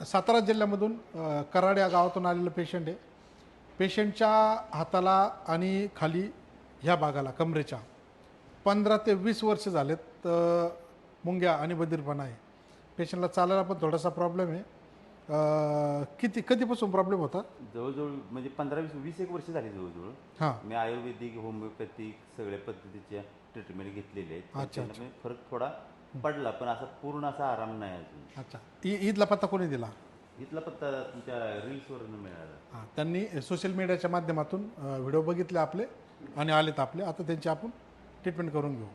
सातारा जिल्ह्यामधून कराड या गावातून आलेलं पेशंट आहे. पेशंटच्या हाताला आणि खाली ह्या भागाला कमरेच्या 15 ते 20 वर्ष झालेत मुंग्या आणि बधीरपणा आहे. पेशंटला चालायला पण थोडासा प्रॉब्लेम आहे. कधीपासून प्रॉब्लेम होता? जवळजवळ म्हणजे 15-20 एक वर्ष झाली जवळजवळ. हां. मी आयुर्वेदिक होमिओपॅथिक सगळ्या पद्धतीच्या ट्रीटमेंट घेतलेले आहेत. अच्छा. त्याच्यामुळे फरक थोडा पडला, पण असा पूर्ण असा आराम नाही अजून. अच्छा. ईदला पत्ता कोणी दिला? इथला पत्ता तुमच्या रील्सवरून मिळाला. हां, त्यांनी सोशल मीडियाच्या माध्यमातून व्हिडिओ बघितले आपले आणि आलेत आपले. आता त्यांची आपण ट्रीटमेंट करून घेऊ.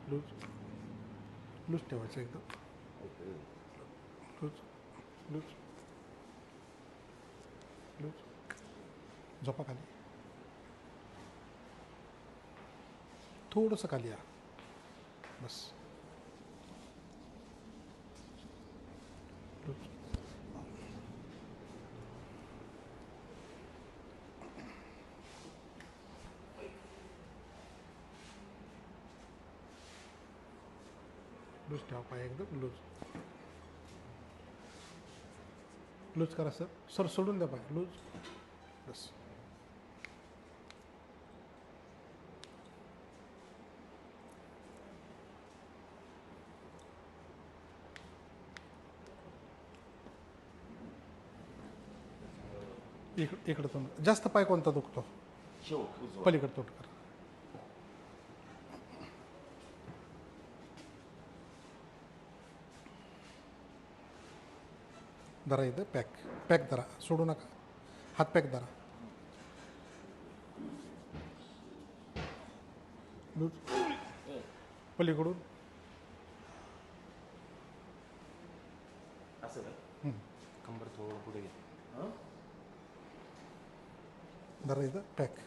लूज लूज ठेवायचं एकदम. Loose loose loose. झोपा खाली. थोडंसं खाली या. बस. लूज. लूज ठेवा पाय एकदम लूज. लूज करा सर. सर सोडून द्या पाय. लूज. बस. इकडं तोंड. जास्त पाय कोणता दुखतो? पलीकडे तोंड करा. धरा इथं. पॅक धरा. सोडू नका. हात पॅक धरा. लूज. पलीकडून. असं का? कंबर थोडं पुढे घे. धरा इथं. पॅक.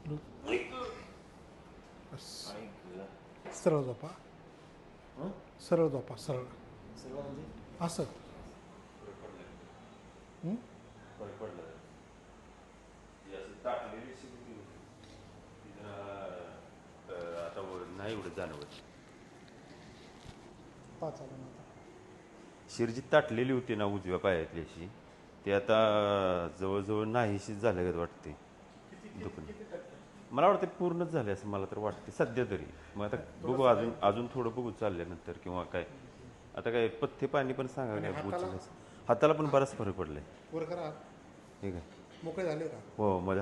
लूज. बस. सरळ झोपा. सरळ झोपा. सरळ असं. फरक पडला. आता नाही एवढं जाणवत. पाच आला ना. शिरजी ताटलेली होती ना उजव्या पायातली अशी, ती आता जवळजवळ नाहीशीच झाल्यागत वाटते. दुखणं मला वाटतं पूर्णच झाले असं मला तर वाटते सध्या तरी. मग आता बघू, अजून थोडं बघू चालल्यानंतर किंवा काय. आता काय पथ्य पाणी पण सांगा काय बुच. हाताला पण बराच फरक पडलाय. वर करा. ठीक आहे. मोकळे झाले का? हो, माझ्या